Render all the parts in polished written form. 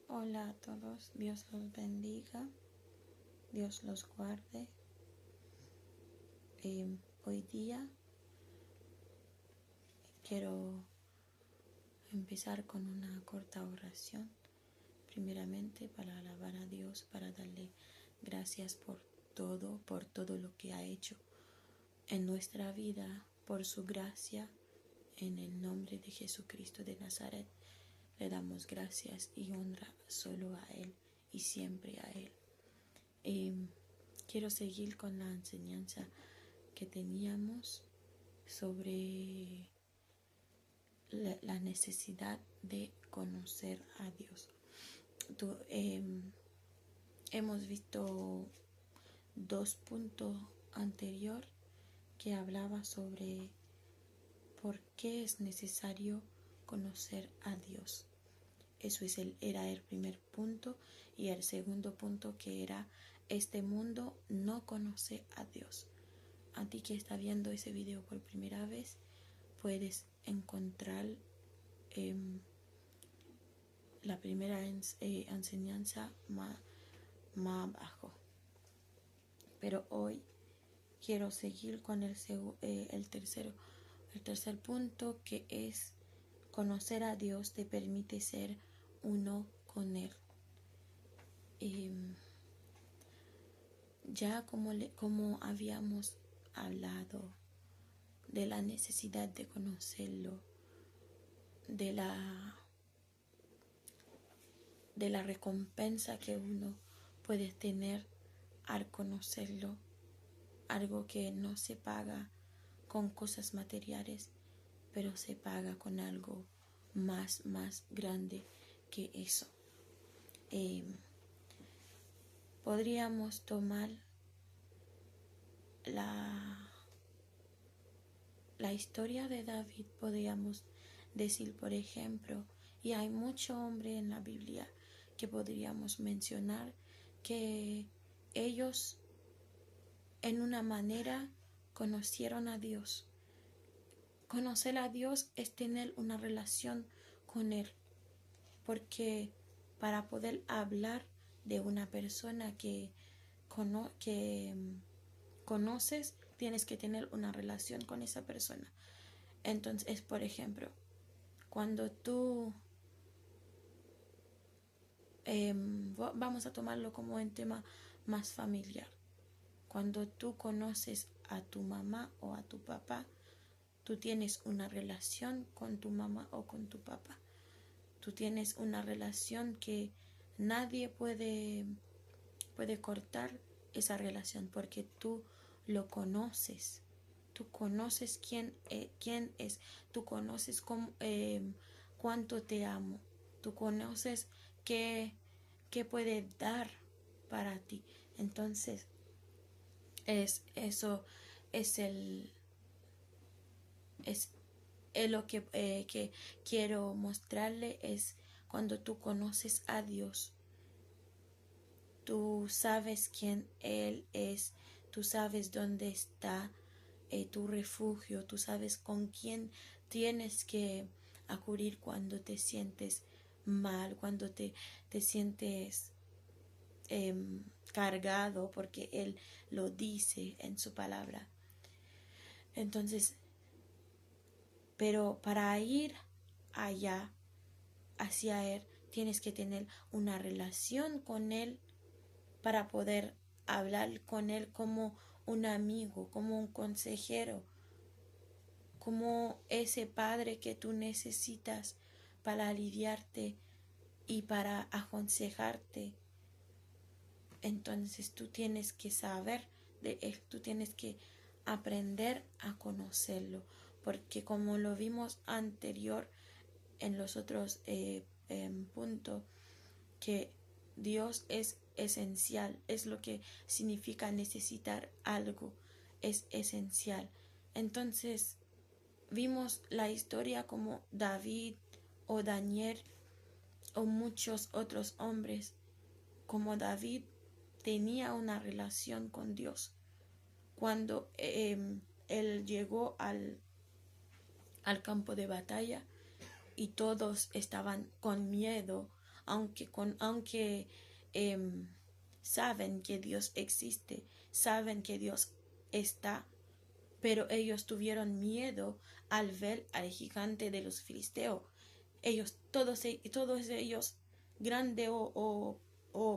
Hola a todos, Dios los bendiga, Dios los guarde. Hoy día quiero empezar con una corta oración, primeramente para alabar a Dios, para darle gracias por todo lo que ha hecho en nuestra vida, por su gracia, en el nombre de Jesucristo de Nazaret. Le damos gracias y honra solo a Él y siempre a Él. Quiero seguir con la enseñanza que teníamos sobre la necesidad de conocer a Dios. Hemos visto 2 puntos anteriores que hablaba sobre por qué es necesario conocer a Dios. Eso era el primer punto, y el segundo punto que era: este mundo no conoce a Dios. A ti que está viendo ese video por primera vez, puedes encontrar la primera enseñanza más abajo. Pero hoy quiero seguir con el tercer punto, que es: conocer a Dios te permite ser uno con Él. Ya como habíamos hablado de la necesidad de conocerlo, de la recompensa que uno puede tener al conocerlo, algo que no se paga con cosas materiales, pero se paga con algo más grande que eso. Podríamos tomar la historia de David. Podríamos decir, por ejemplo, y hay mucho hombre en la Biblia que podríamos mencionar, que ellos en una manera conocieron a Dios. Conocer a Dios es tener una relación con Él, porque para poder hablar de una persona que conoces, tienes que tener una relación con esa persona. Entonces, por ejemplo, cuando tú vamos a tomarlo como un tema más familiar. Cuando tú conoces a tu mamá o a tu papá, tú tienes una relación con tu mamá o con tu papá. Tú tienes una relación que nadie puede cortar esa relación, porque tú lo conoces. Tú conoces quién es. Tú conoces cuánto te amo. Tú conoces qué puede dar para ti. Entonces, eso es lo que quiero mostrarle. Es cuando tú conoces a Dios, tú sabes quién Él es, tú sabes dónde está tu refugio, tú sabes con quién tienes que acudir cuando te sientes mal, cuando te sientes cargado, porque Él lo dice en su palabra. Entonces, pero para ir allá, hacia Él, tienes que tener una relación con Él, para poder hablar con Él como un amigo, como un consejero, como ese padre que tú necesitas para aliviarte y para aconsejarte. Entonces tú tienes que saber de Él, tú tienes que aprender a conocerlo, porque como lo vimos anterior en los otros puntos, que Dios es esencial, es lo que significa necesitar algo, es esencial. Entonces vimos la historia como David o Daniel o muchos otros hombres. Como David tenía una relación con Dios. Cuando él llegó al campo de batalla y todos estaban con miedo aunque saben que Dios existe, saben que Dios está, pero ellos tuvieron miedo al ver al gigante de los filisteos. Todos ellos, grande o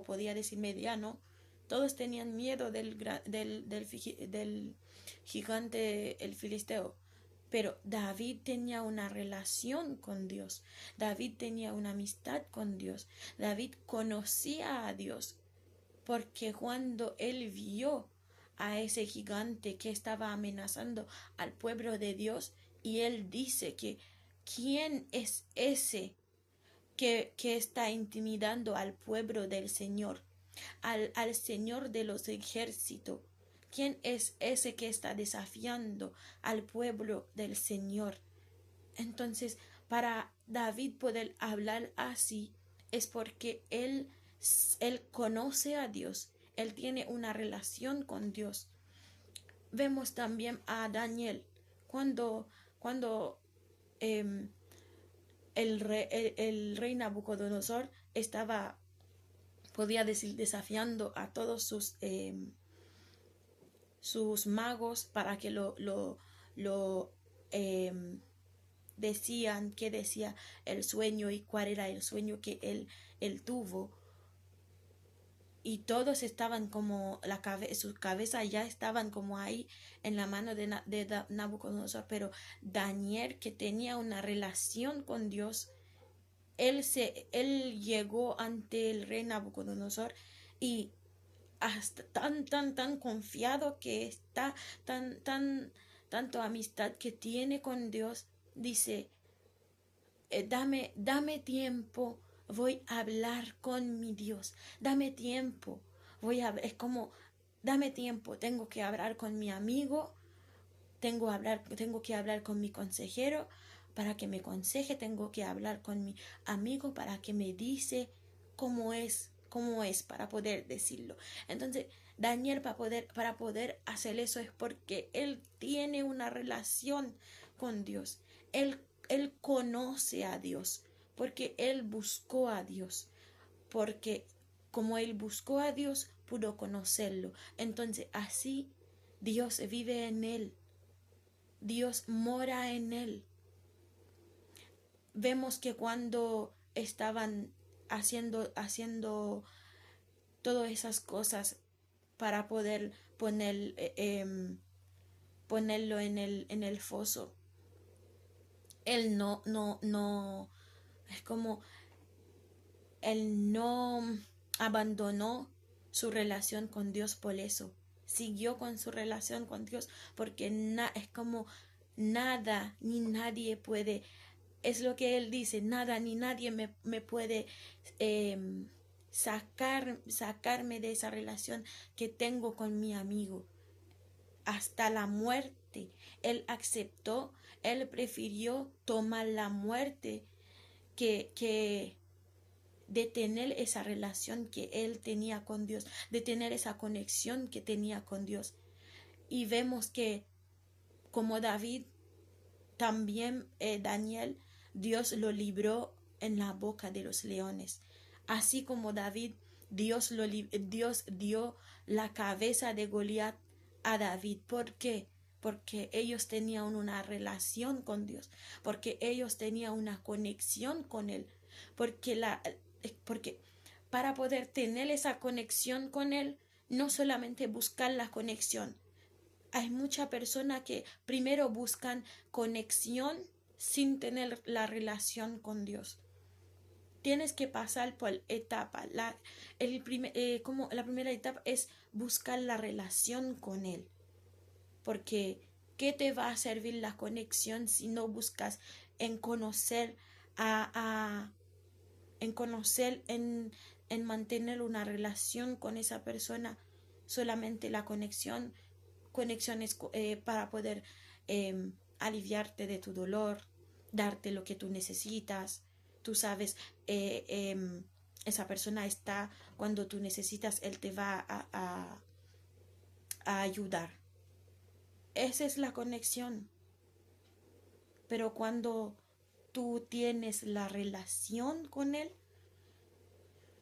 podía decir mediano, todos tenían miedo del gigante el filisteo. Pero David tenía una relación con Dios. David tenía una amistad con Dios. David conocía a Dios. Porque cuando él vio a ese gigante que estaba amenazando al pueblo de Dios, y él dice que ¿quién es ese que está intimidando al pueblo del Señor, al Señor de los ejércitos? ¿Quién es ese que está desafiando al pueblo del Señor? Entonces, para David poder hablar así es porque él conoce a Dios, él tiene una relación con Dios. Vemos también a Daniel cuando el rey Nabucodonosor estaba, podía decir, desafiando a todos sus magos para que lo decían qué decía el sueño y cuál era el sueño que él tuvo. Y todos estaban como, sus cabezas ya estaban como ahí en la mano de Nabucodonosor, pero Daniel, que tenía una relación con Dios, él llegó ante el rey Nabucodonosor y hasta tan confiado que está, tanto amistad que tiene con Dios, dice, dame tiempo, voy a hablar con mi Dios, dame tiempo, es como, dame tiempo, tengo que hablar con mi amigo, tengo que hablar con mi consejero para que me aconseje, tengo que hablar con mi amigo para que me dice cómo es para poder decirlo. Entonces, Daniel para poder hacer eso es porque él tiene una relación con Dios. Él conoce a Dios, porque él buscó a Dios, porque como él buscó a Dios, pudo conocerlo. Entonces, así Dios vive en él. Dios mora en él. Vemos que cuando estaban haciendo todas esas cosas para poder ponerlo en el foso, él es como, él no abandonó su relación con Dios por eso. Siguió con su relación con Dios porque es como nada ni nadie puede, es lo que él dice, nada ni nadie me puede sacarme de esa relación que tengo con mi amigo. Hasta la muerte, él aceptó, él prefirió tomar la muerte que de tener esa relación que él tenía con Dios, de tener esa conexión que tenía con Dios. Y vemos que como David, también Daniel, Dios lo libró en la boca de los leones. Así como David, Dios dio la cabeza de Goliat a David. ¿Por qué? Porque ellos tenían una relación con Dios, porque ellos tenían una conexión con Él, porque para poder tener esa conexión con Él, no solamente buscar la conexión. Hay muchas personas que primero buscan conexión sin tener la relación con Dios. Tienes que pasar por etapas. Como la primera etapa es buscar la relación con Él. Porque ¿qué te va a servir la conexión si no buscas en conocer en mantener una relación con esa persona? Solamente la conexiones para poder aliviarte de tu dolor, darte lo que tú necesitas. Tú sabes, esa persona está cuando tú necesitas, él te va a ayudar. Esa es la conexión. Pero cuando tú tienes la relación con él,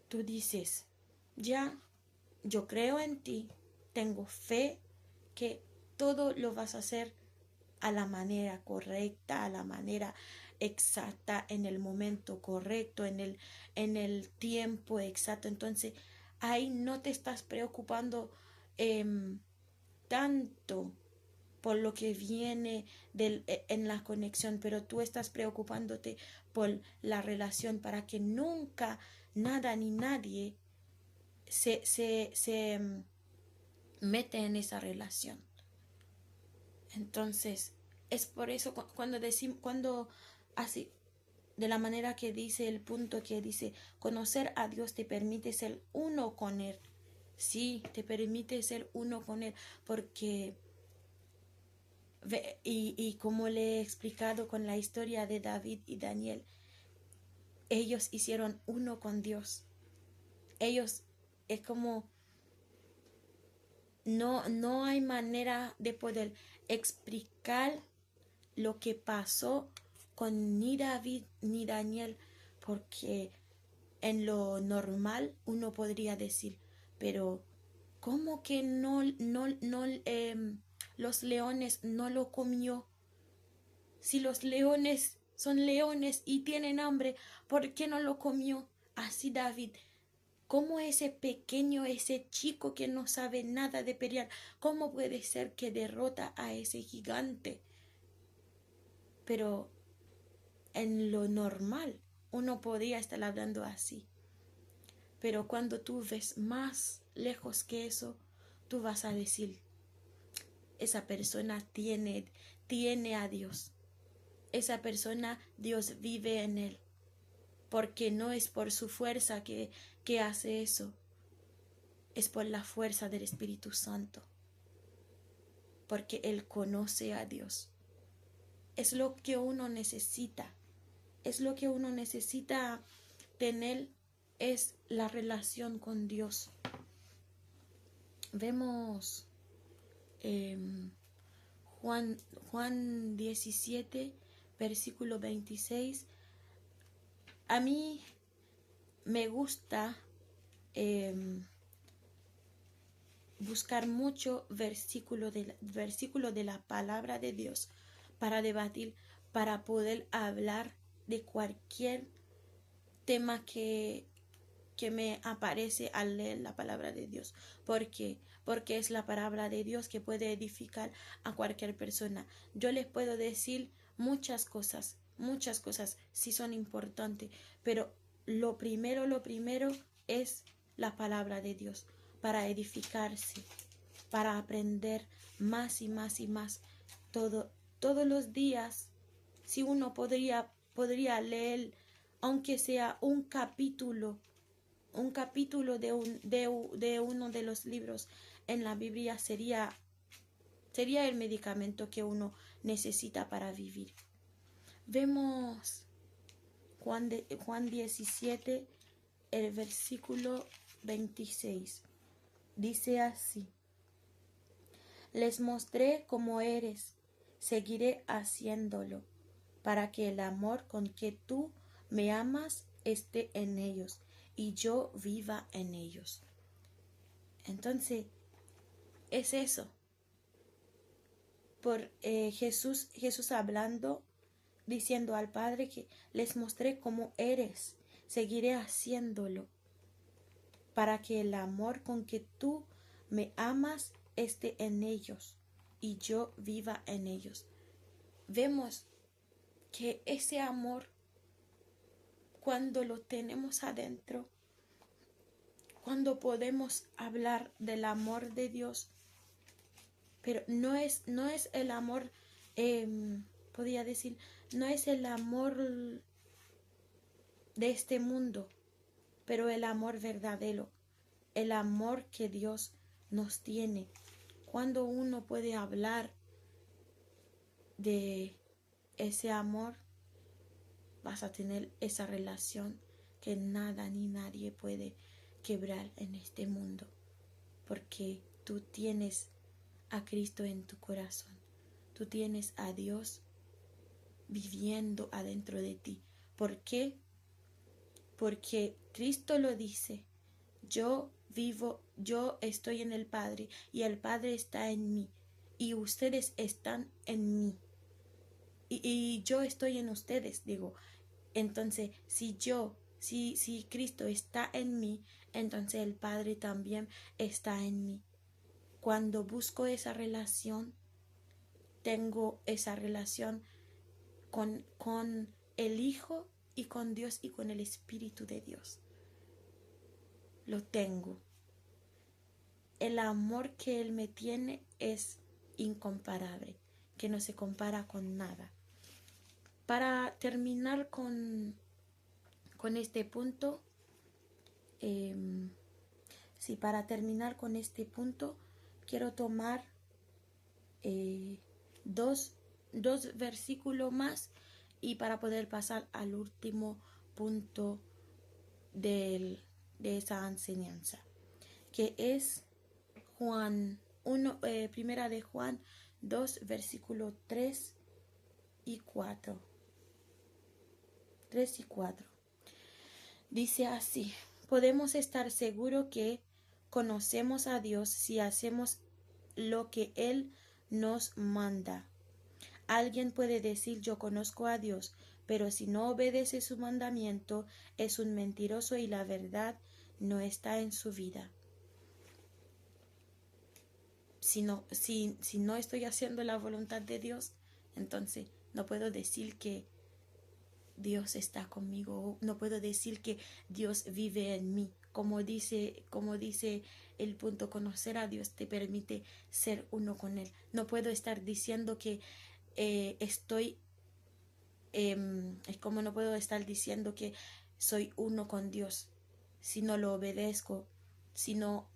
tú dices, ya, yo creo en ti, tengo fe que todo lo vas a hacer a la manera correcta, a la manera exacta, en el momento correcto, en el tiempo exacto. Entonces, ahí no te estás preocupando tanto por lo que viene en la conexión, pero tú estás preocupándote por la relación para que nunca nada ni nadie se mete en esa relación. Entonces, es por eso cuando decimos, cuando así, de la manera que dice el punto que dice, conocer a Dios te permite ser uno con Él. Sí, te permite ser uno con Él, porque, y como le he explicado con la historia de David y Daniel, ellos hicieron uno con Dios. Ellos, es como, no hay manera de poder explicar lo que pasó con ni David ni Daniel, porque en lo normal uno podría decir, pero ¿cómo que los leones no lo comió? Si los leones son leones y tienen hambre, ¿por qué no lo comió? Así David, ¿cómo ese pequeño, ese chico que no sabe nada de pelear, cómo puede ser que derrota a ese gigante? Pero en lo normal uno podría estar hablando así. Pero cuando tú ves más lejos que eso, tú vas a decir, esa persona tiene a Dios. Esa persona, Dios vive en él. Porque no es por su fuerza que hace eso. Es por la fuerza del Espíritu Santo. Porque él conoce a Dios. Es lo que uno necesita. Es lo que uno necesita tener, es la relación con Dios. Vemos Juan 17, versículo 26. A mí me gusta buscar mucho versículo de la palabra de Dios para debatir, para poder hablar de cualquier tema que me aparece al leer la palabra de Dios. ¿Por qué? Porque es la palabra de Dios que puede edificar a cualquier persona. Yo les puedo decir muchas cosas sí son importantes, pero lo primero es la palabra de Dios para edificarse, para aprender más y más y más. Todos los días, si uno podría leer, aunque sea un capítulo de uno de los libros en la Biblia, sería el medicamento que uno necesita para vivir. Vemos Juan 17, el versículo 26. Dice así: les mostré cómo eres, seguiré haciéndolo, para que el amor con que tú me amas esté en ellos y yo viva en ellos. Entonces, es eso. Por Jesús hablando, diciendo al Padre que les mostré cómo eres, seguiré haciéndolo, para que el amor con que tú me amas esté en ellos y yo viva en ellos. Vemos que ese amor, cuando lo tenemos adentro, cuando podemos hablar del amor de Dios, pero no es el amor, podría decir, no es el amor de este mundo, pero el amor verdadero, el amor que Dios nos tiene. Cuando uno puede hablar de ese amor, vas a tener esa relación que nada ni nadie puede quebrar en este mundo, porque tú tienes a Cristo en tu corazón, tú tienes a Dios viviendo adentro de ti. ¿Por qué? Porque Cristo lo dice, yo vivo, yo estoy en el Padre y el Padre está en mí y ustedes están en mí y yo estoy en ustedes, digo. Entonces, si Cristo está en mí, entonces el Padre también está en mí. Cuando busco esa relación, tengo esa relación con el Hijo y con Dios y con el Espíritu de Dios. Lo tengo. El amor que Él me tiene es incomparable, que no se compara con nada. Para terminar con este punto, para terminar con este punto, quiero tomar dos versículos más y para poder pasar al último punto de esa enseñanza, que es Primera de Juan 2, versículos 3 y 4. 3 y 4. Dice así: podemos estar seguros que conocemos a Dios si hacemos lo que Él nos manda. Alguien puede decir yo conozco a Dios, pero si no obedece su mandamiento, es un mentiroso y la verdad no está en su vida. Si no estoy haciendo la voluntad de Dios, entonces no puedo decir que Dios está conmigo, no puedo decir que Dios vive en mí. Como dice el punto, conocer a Dios te permite ser uno con Él. No puedo estar diciendo que es como no puedo estar diciendo que soy uno con Dios si no lo obedezco, si no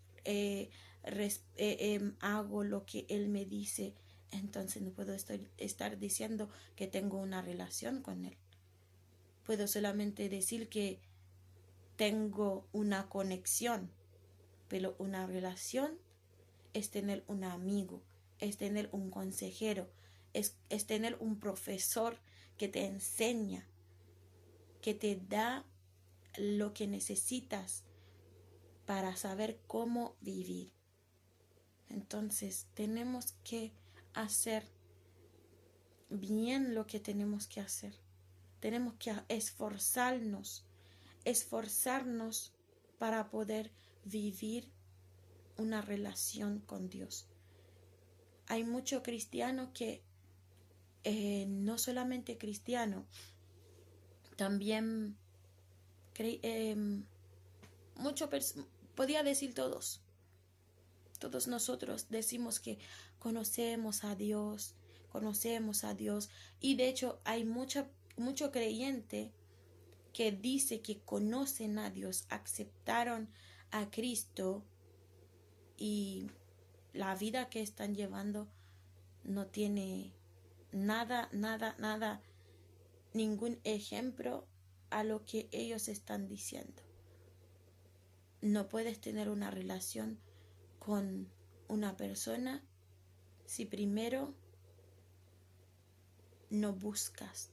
hago lo que Él me dice. Entonces no puedo estar diciendo que tengo una relación con Él. Puedo solamente decir que tengo una conexión, pero una relación es tener un amigo, es tener un consejero, es tener un profesor que te enseña, que te da lo que necesitas para saber cómo vivir. Entonces tenemos que hacer bien lo que tenemos que hacer. Tenemos que esforzarnos para poder vivir una relación con Dios. Hay muchos cristianos que no solamente cristianos, también podía decir todos nosotros decimos que conocemos a Dios, y de hecho hay mucho creyente que dice que conocen a Dios, aceptaron a Cristo y la vida que están llevando no tiene nada, ningún ejemplo a lo que ellos están diciendo. No puedes tener una relación con una persona si primero no buscas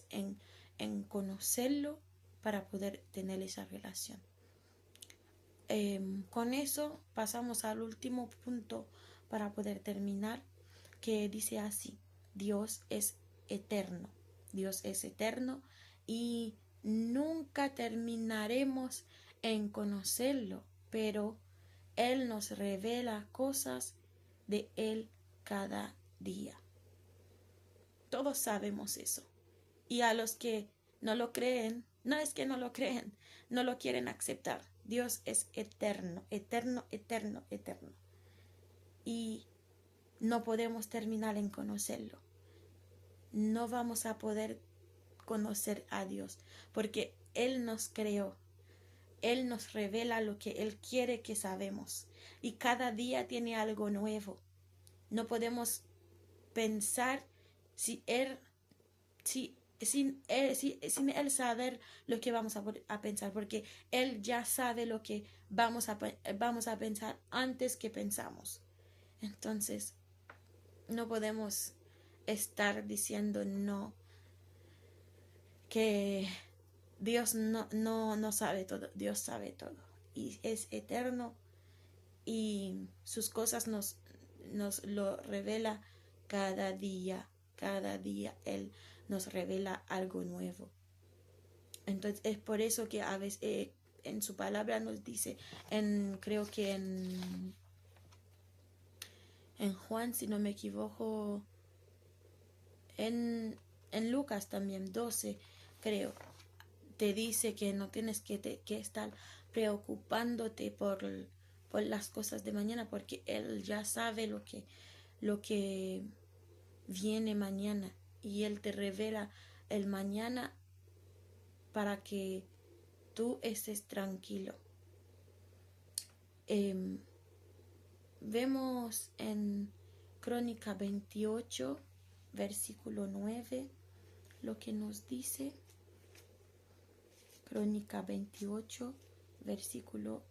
en conocerlo para poder tener esa relación. Con eso pasamos al último punto para poder terminar, que dice así: Dios es eterno y nunca terminaremos en conocerlo, pero Él nos revela cosas de Él cada día. Todos sabemos eso. Y a los que no lo creen, no es que no lo creen, no lo quieren aceptar. Dios es eterno. Y no podemos terminar en conocerlo. No vamos a poder conocer a Dios porque Él nos creó. Él nos revela lo que Él quiere que sabemos. Y cada día tiene algo nuevo. No podemos pensar sin Él saber lo que vamos a pensar, porque Él ya sabe lo que vamos a pensar antes que pensamos. Entonces, no podemos estar diciendo no, que Dios no sabe todo, Dios sabe todo y es eterno y sus cosas nos lo revela cada día Él nos revela algo nuevo. Entonces es por eso que a veces en su palabra nos dice, creo que en Juan, si no me equivoco, en Lucas también 12, creo, te dice que no tienes que estar preocupándote por las cosas de mañana, porque Él ya sabe lo que viene mañana y Él te revela el mañana para que tú estés tranquilo. Vemos en Crónica 28, versículo 9, lo que nos dice. Crónica 28, versículo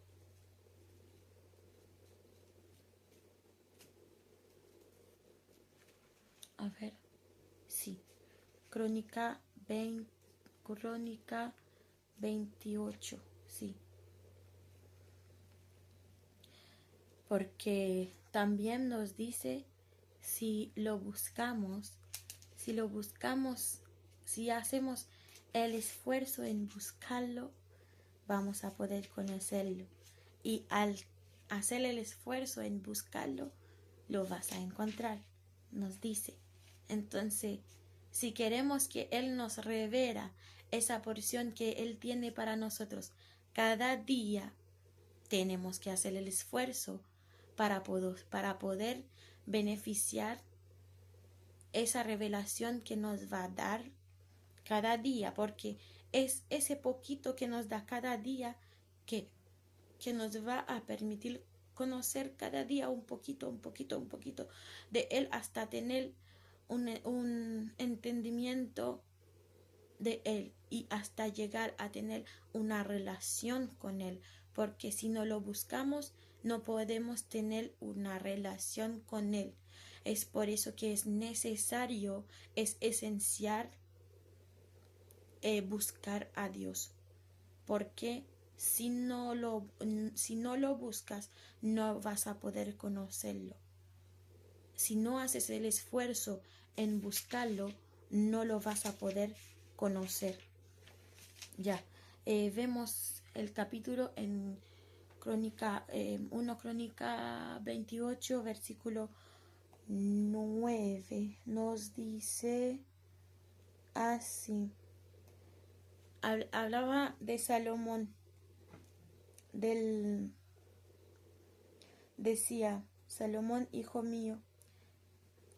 Crónica 28, sí. Porque también nos dice, si lo buscamos, si hacemos el esfuerzo en buscarlo, vamos a poder conocerlo. Y al hacer el esfuerzo en buscarlo, lo vas a encontrar, nos dice. Entonces, si queremos que Él nos revela esa porción que Él tiene para nosotros cada día, tenemos que hacer el esfuerzo para poder beneficiar esa revelación que nos va a dar cada día, porque es ese poquito que nos da cada día que nos va a permitir conocer cada día un poquito de Él hasta tener un entendimiento de Él y hasta llegar a tener una relación con Él, porque si no lo buscamos no podemos tener una relación con Él. Es por eso que es necesario, es esencial buscar a Dios, porque si no lo buscas no vas a poder conocerlo. Si no haces el esfuerzo en buscarlo, no lo vas a poder conocer. Ya, vemos el capítulo en Crónica 28, versículo 9. Nos dice así. Hablaba de Salomón. Decía, Salomón, hijo mío,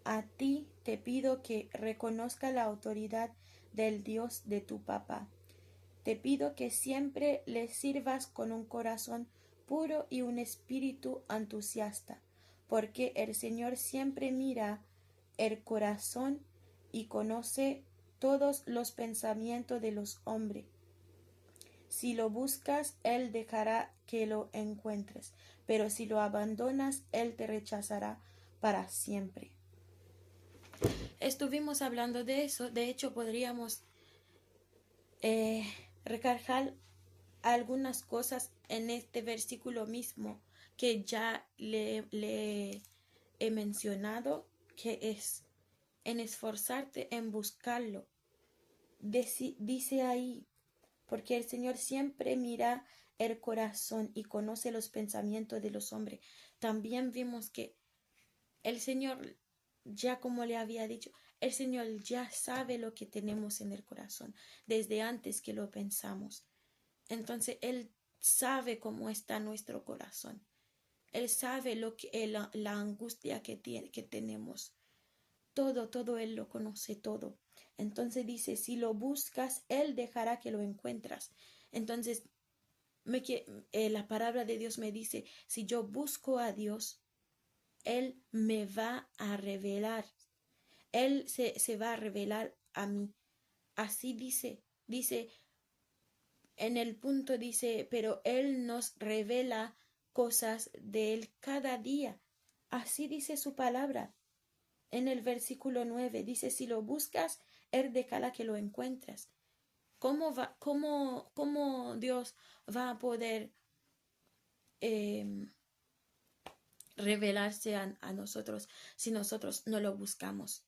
a ti te pido que reconozca la autoridad del Dios de tu papá. Te pido que siempre le sirvas con un corazón puro y un espíritu entusiasta, porque el Señor siempre mira el corazón y conoce todos los pensamientos de los hombres. Si lo buscas, Él dejará que lo encuentres, pero si lo abandonas, Él te rechazará para siempre. Estuvimos hablando de eso. De hecho, podríamos recargar algunas cosas en este versículo mismo que ya le he mencionado, que es en esforzarte en buscarlo. Dice ahí, porque el Señor siempre mira el corazón y conoce los pensamientos de los hombres. También vimos que el Señor, ya como le había dicho, el Señor ya sabe lo que tenemos en el corazón desde antes que lo pensamos. Entonces Él sabe cómo está nuestro corazón. Él sabe la angustia que tenemos. Todo Él lo conoce todo. Entonces dice, si lo buscas, Él dejará que lo encuentras. Entonces, la palabra de Dios me dice, si yo busco a Dios, Él me va a revelar. Él se va a revelar a mí. Así dice en el punto dice, pero Él nos revela cosas de Él cada día. Así dice su palabra. En el versículo 9 dice, si lo buscas, Él dejará que lo encuentras. cómo Dios va a poder revelarse a nosotros si nosotros no lo buscamos?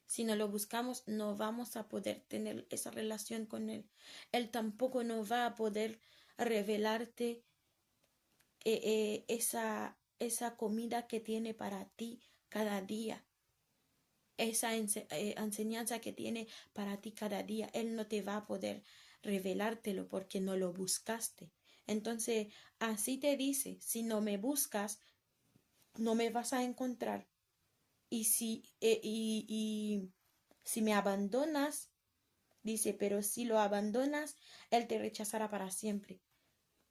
Si no lo buscamos, no vamos a poder tener esa relación con Él. Él tampoco no va a poder revelarte esa comida que tiene para ti cada día, esa enseñanza que tiene para ti cada día. Él no te va a poder revelártelo porque no lo buscaste. Entonces, así te dice, si no me buscas, no me vas a encontrar. Y si me abandonas, dice, pero si lo abandonas, Él te rechazará para siempre.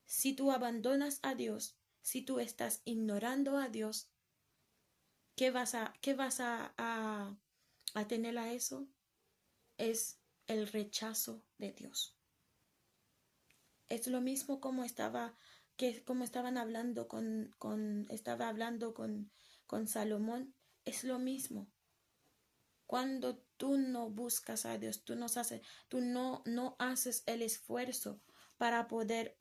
Si tú abandonas a Dios, si tú estás ignorando a Dios, ¿qué vas a tener a eso? Es el rechazo de Dios. Es lo mismo como estaban hablando estaba hablando con Salomón. Es lo mismo. Cuando tú no buscas a Dios, tú no haces el esfuerzo para poder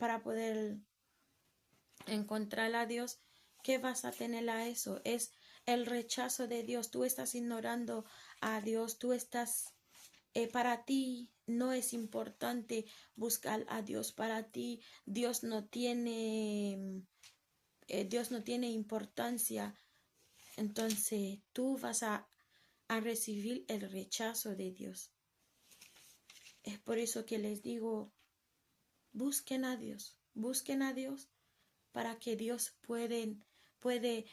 encontrar a Dios, ¿qué vas a tener a eso? Es el rechazo de Dios. Tú estás ignorando a Dios. Para ti no es importante buscar a Dios. Para ti Dios no tiene importancia. Entonces tú vas a recibir el rechazo de Dios. Es por eso que les digo, busquen a Dios para que Dios puede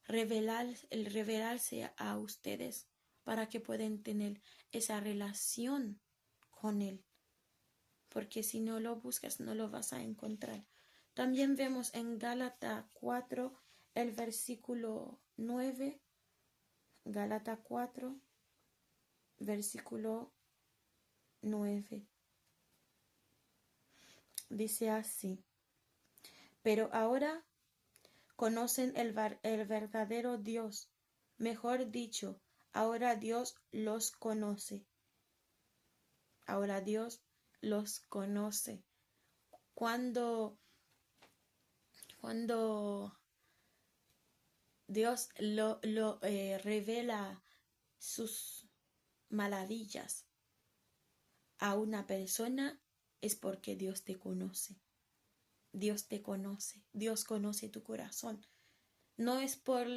revelarse a ustedes, para que puedan tener esa relación con Él. Porque si no lo buscas, no lo vas a encontrar. También vemos en Gálatas 4, el versículo 9. Gálatas 4, versículo 9. Dice así: pero ahora conocen el verdadero Dios. Mejor dicho, ahora Dios los conoce. Ahora Dios los conoce. Cuando Dios lo revela sus maravillas a una persona, es porque Dios te conoce. Dios te conoce. Dios conoce tu corazón. No es por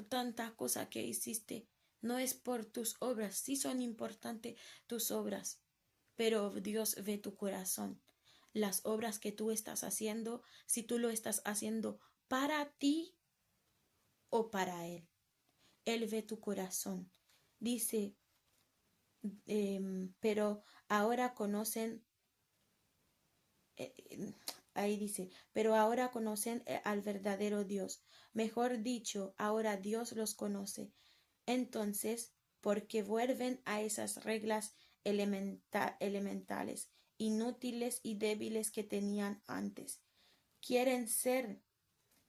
tantas cosas que hiciste. No es por tus obras. Sí son importantes tus obras, pero Dios ve tu corazón. Las obras que tú estás haciendo, si tú lo estás haciendo para ti o para Él. Él ve tu corazón. Dice, pero ahora conocen, ahí dice, pero ahora conocen al verdadero Dios. Mejor dicho, ahora Dios los conoce. Entonces, ¿por qué vuelven a esas reglas elementales, inútiles y débiles que tenían antes? ¿Quieren ser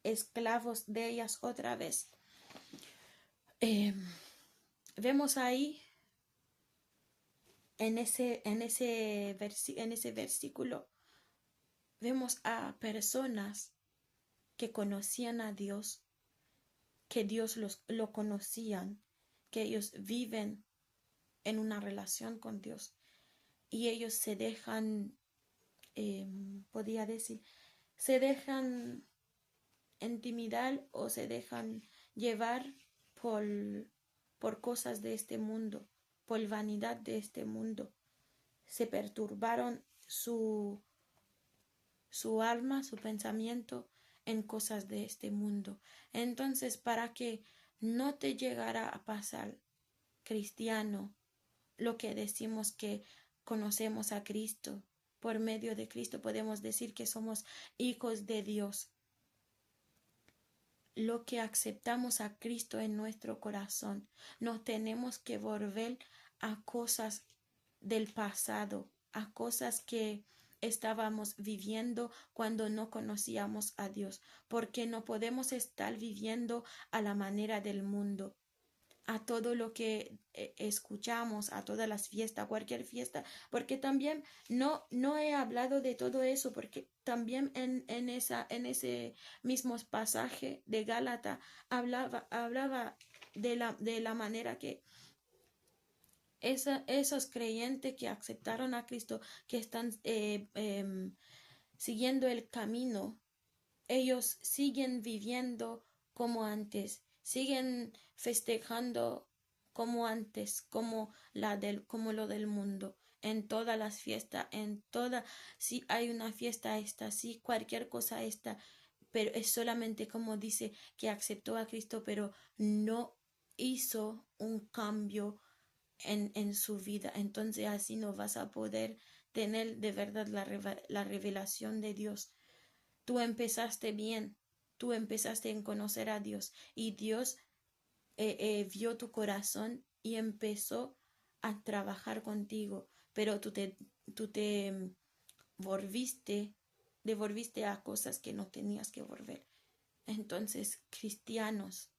esclavos de ellas otra vez? Vemos ahí en ese versículo, vemos a personas que conocían a Dios, que Dios lo conocían, que ellos viven en una relación con Dios y ellos se dejan, podría decir, se dejan intimidar o se dejan llevar por cosas de este mundo, por vanidad de este mundo. Se perturbaron su alma, su pensamiento en cosas de este mundo. Entonces, para que no te llegara a pasar, cristiano, lo que decimos que conocemos a Cristo, por medio de Cristo podemos decir que somos hijos de Dios. Lo que aceptamos a Cristo en nuestro corazón, no tenemos que volver a cosas del pasado, a cosas que estábamos viviendo cuando no conocíamos a Dios, porque no podemos estar viviendo a la manera del mundo. a todo lo que escuchamos, a todas las fiestas, cualquier fiesta, porque también no he hablado de todo eso, porque también en ese mismo pasaje de Gálata hablaba de la manera que esos creyentes que aceptaron a Cristo, que están siguiendo el camino, ellos siguen viviendo como antes, siguen festejando como antes, como lo del mundo, en todas las fiestas, si hay una fiesta esta, si cualquier cosa esta, pero es solamente como dice que aceptó a Cristo, pero no hizo un cambio en su vida. Entonces así no vas a poder tener de verdad la revelación de Dios. Tú empezaste bien, tú empezaste en conocer a Dios y Dios vio tu corazón y empezó a trabajar contigo, pero tú te volviste, devolviste a cosas que no tenías que volver. Entonces, cristianos,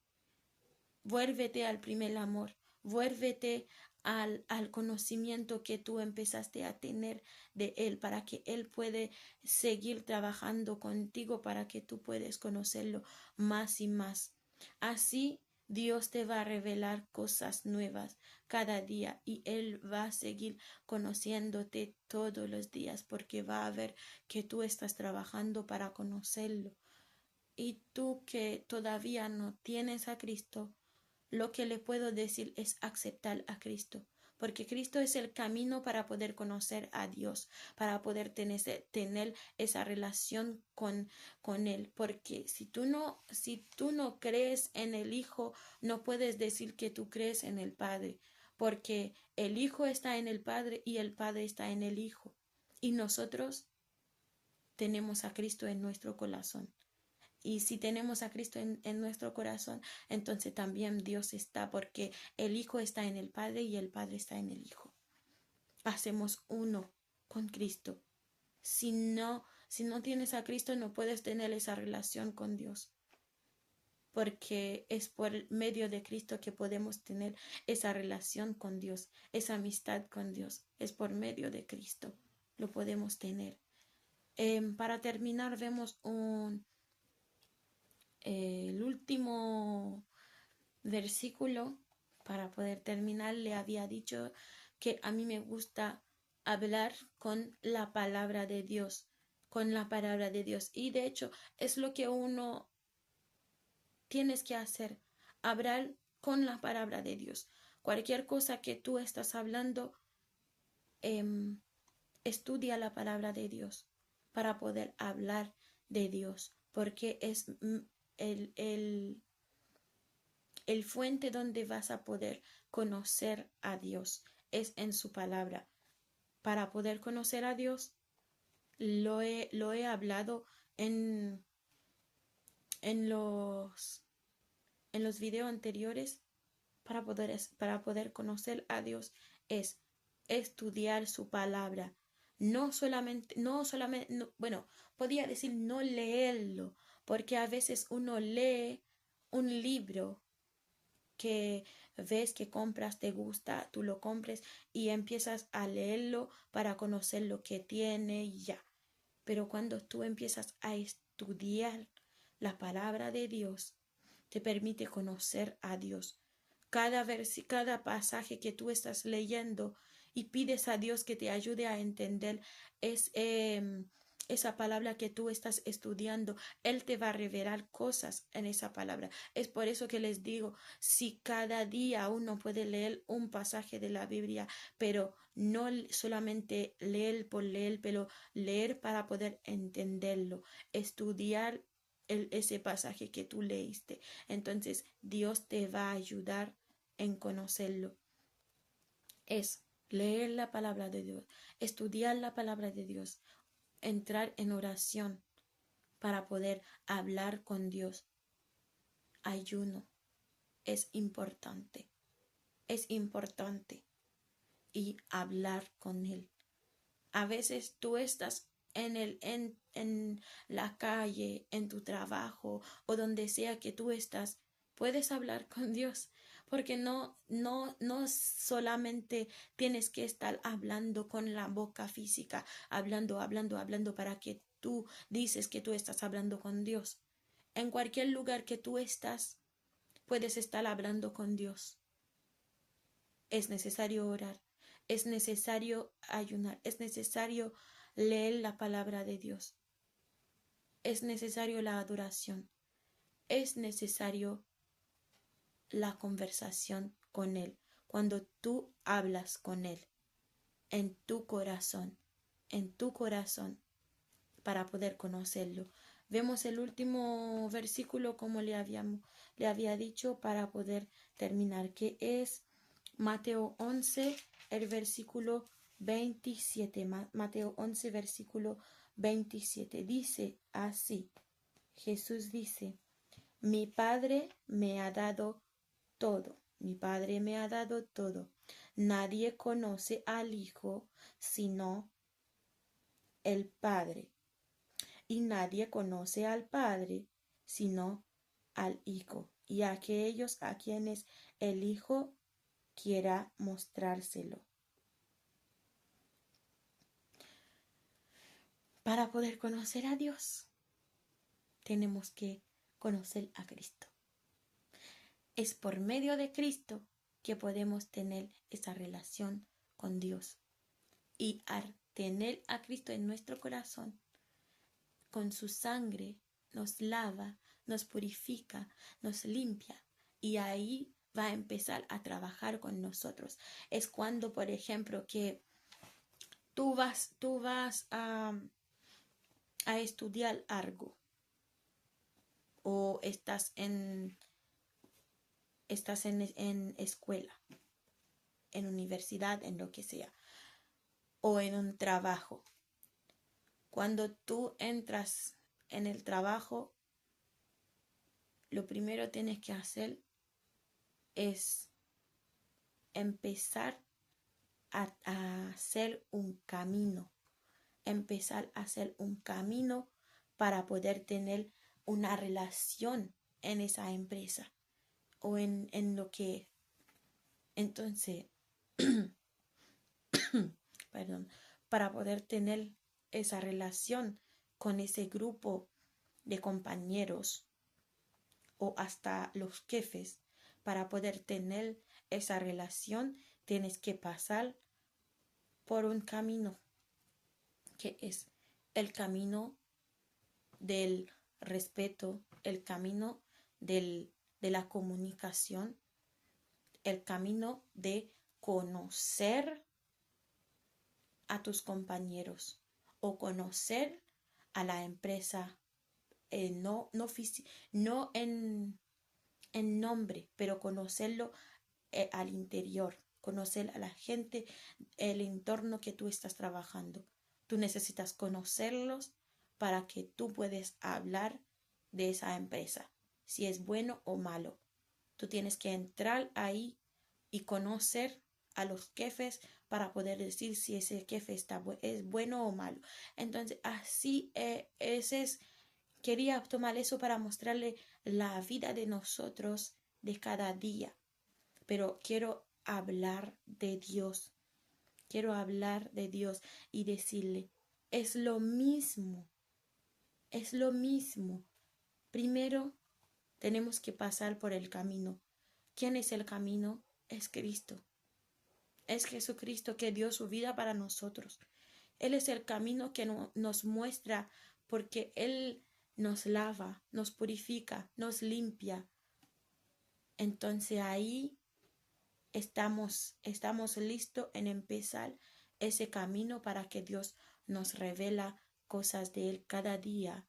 vuélvete al primer amor, vuélvete al conocimiento que tú empezaste a tener de Él, para que Él puede seguir trabajando contigo, para que tú puedas conocerlo más y más. Así Dios te va a revelar cosas nuevas cada día y Él va a seguir conociéndote todos los días, porque va a ver que tú estás trabajando para conocerlo. Y tú que todavía no tienes a Cristo, lo que le puedo decir es aceptar a Cristo, porque Cristo es el camino para poder conocer a Dios, para poder tener esa relación con Él, porque si tú no crees en el Hijo, no puedes decir que tú crees en el Padre, porque el Hijo está en el Padre y el Padre está en el Hijo, y nosotros tenemos a Cristo en nuestro corazón. Y si tenemos a Cristo en nuestro corazón, entonces también Dios está, porque el Hijo está en el Padre y el Padre está en el Hijo. Hacemos uno con Cristo. Si no tienes a Cristo, no puedes tener esa relación con Dios, porque es por medio de Cristo que podemos tener esa relación con Dios, esa amistad con Dios. Es por medio de Cristo lo podemos tener. Para terminar, vemos el último versículo. Para poder terminar, le había dicho que a mí me gusta hablar con la palabra de Dios, con la palabra de Dios. Y de hecho es lo que uno tienes que hacer, hablar con la palabra de Dios. Cualquier cosa que tú estás hablando, estudia la palabra de Dios para poder hablar de Dios, porque es el fuente donde vas a poder conocer a Dios, es en su palabra. Para poder conocer a Dios, lo he hablado en, en los videos anteriores. Para poder conocer a Dios es estudiar su palabra. Bueno, podría decir no leerlo, porque a veces uno lee un libro que ves que compras, te gusta, tú lo compres y empiezas a leerlo para conocer lo que tiene y ya. Pero cuando tú empiezas a estudiar la palabra de Dios, te permite conocer a Dios. Cada pasaje que tú estás leyendo y pides a Dios que te ayude a entender es esa palabra que tú estás estudiando. Él te va a revelar cosas en esa palabra. Es por eso que les digo, si cada día uno puede leer un pasaje de la Biblia, pero no solamente leer por leer, pero leer para poder entenderlo, estudiar ese pasaje que tú leíste. Entonces Dios te va a ayudar en conocerlo. Es leer la palabra de Dios, estudiar la palabra de Dios, entrar en oración para poder hablar con Dios. Ayuno es importante, y hablar con Él. A veces tú estás en la calle, en tu trabajo o donde sea que tú estás, puedes hablar con Dios, porque no solamente tienes que estar hablando con la boca física, hablando para que tú dices que tú estás hablando con Dios. En cualquier lugar que tú estás, puedes estar hablando con Dios. Es necesario orar, es necesario ayunar, es necesario leer la palabra de Dios, es necesario la adoración, es necesario la conversación con Él. Cuando tú hablas con Él en tu corazón, para poder conocerlo. Vemos el último versículo como le había dicho para poder terminar, que es Mateo 11, el versículo 27. Mateo 11, versículo 27. Dice así, Jesús dice, mi Padre me ha dado todo. Mi Padre me ha dado todo. Nadie conoce al Hijo sino el Padre. Y nadie conoce al Padre sino al Hijo, y a aquellos a quienes el Hijo quiera mostrárselo. Para poder conocer a Dios, tenemos que conocer a Cristo. Es por medio de Cristo que podemos tener esa relación con Dios. Y al tener a Cristo en nuestro corazón, con su sangre nos lava, nos purifica, nos limpia. Y ahí va a empezar a trabajar con nosotros. Es cuando, por ejemplo, que tú vas a estudiar algo o estás en escuela, en universidad, en lo que sea, o en un trabajo. Cuando tú entras en el trabajo, lo primero que tienes que hacer es empezar a hacer un camino, para poder tener una relación en esa empresa o en lo que. Entonces, perdón, para poder tener esa relación con ese grupo de compañeros o hasta los jefes, para poder tener esa relación, tienes que pasar por un camino, que es el camino del respeto, el camino de la comunicación, el camino de conocer a tus compañeros o conocer a la empresa, no en nombre, pero conocerlo al interior, conocer a la gente, el entorno que tú estás trabajando. Tú necesitas conocerlos para que tú puedas hablar de esa empresa, si es bueno o malo. Tú tienes que entrar ahí y conocer a los jefes para poder decir si ese jefe es bueno o malo. Entonces, así quería tomar eso para mostrarle la vida de nosotros de cada día. Pero quiero hablar de Dios. Quiero hablar de Dios y decirle, es lo mismo. Es lo mismo. Primero, tenemos que pasar por el camino. ¿Quién es el camino? Es Cristo. Es Jesucristo que dio su vida para nosotros. Él es el camino que nos muestra, porque Él nos lava, nos purifica, nos limpia. Entonces ahí estamos listos en empezar ese camino para que Dios nos revela cosas de Él cada día.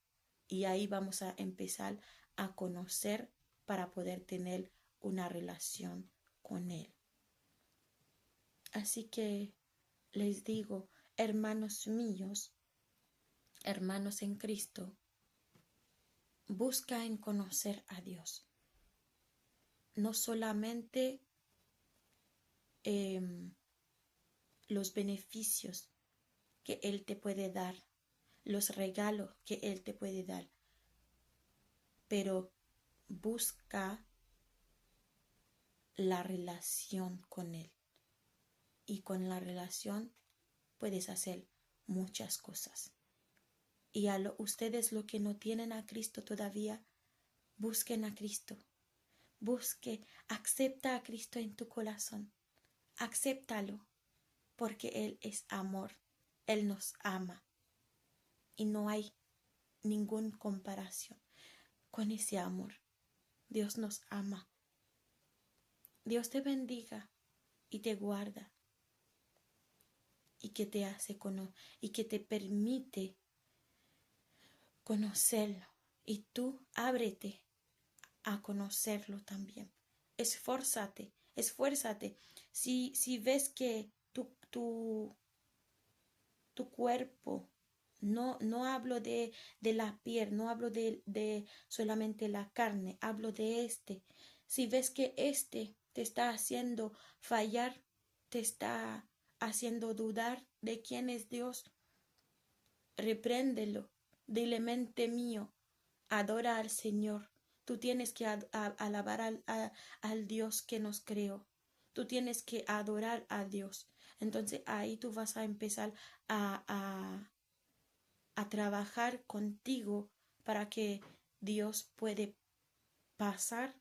Y ahí vamos a empezar a conocer para poder tener una relación con Él. Así que les digo, hermanos míos, hermanos en Cristo, busca en conocer a Dios. No solamente los beneficios que Él te puede dar, los regalos que Él te puede dar, pero busca la relación con Él. Y con la relación puedes hacer muchas cosas. Y ustedes lo que no tienen a Cristo todavía, busquen a Cristo. Acepta a Cristo en tu corazón. Acéptalo, porque Él es amor. Él nos ama. Y no hay ninguna comparación con ese amor. Dios nos ama. Dios te bendiga y te guarda. Y que te hace y que te permite conocerlo. Y tú ábrete a conocerlo también. Esfuérzate. Si ves que tu cuerpo, no hablo de la piel, no hablo de solamente la carne, hablo de si ves que te está haciendo fallar, te está haciendo dudar de quién es Dios, repréndelo. Dile: mente mío, adora al Señor. Tú tienes que alabar al Dios que nos creó. Tú tienes que adorar a Dios. Entonces ahí tú vas a empezar a trabajar contigo para que Dios puede pasar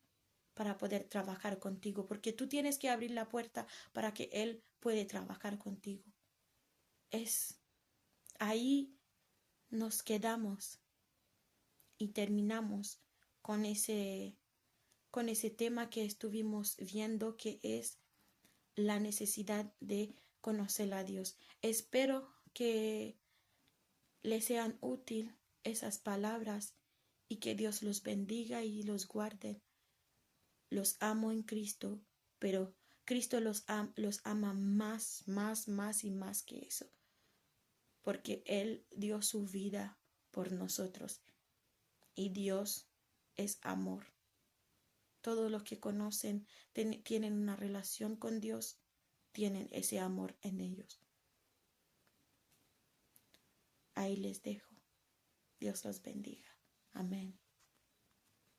para poder trabajar contigo. Porque tú tienes que abrir la puerta para que Él puede trabajar contigo. Ahí nos quedamos y terminamos con ese tema que estuvimos viendo, que es la necesidad de conocer a Dios. Espero que les sean útiles esas palabras y que Dios los bendiga y los guarde. Los amo en Cristo, pero Cristo los ama más y más que eso, porque Él dio su vida por nosotros. Y Dios es amor. Todos los que conocen, tienen una relación con Dios, tienen ese amor en ellos. Ahí les dejo. Dios los bendiga. Amén.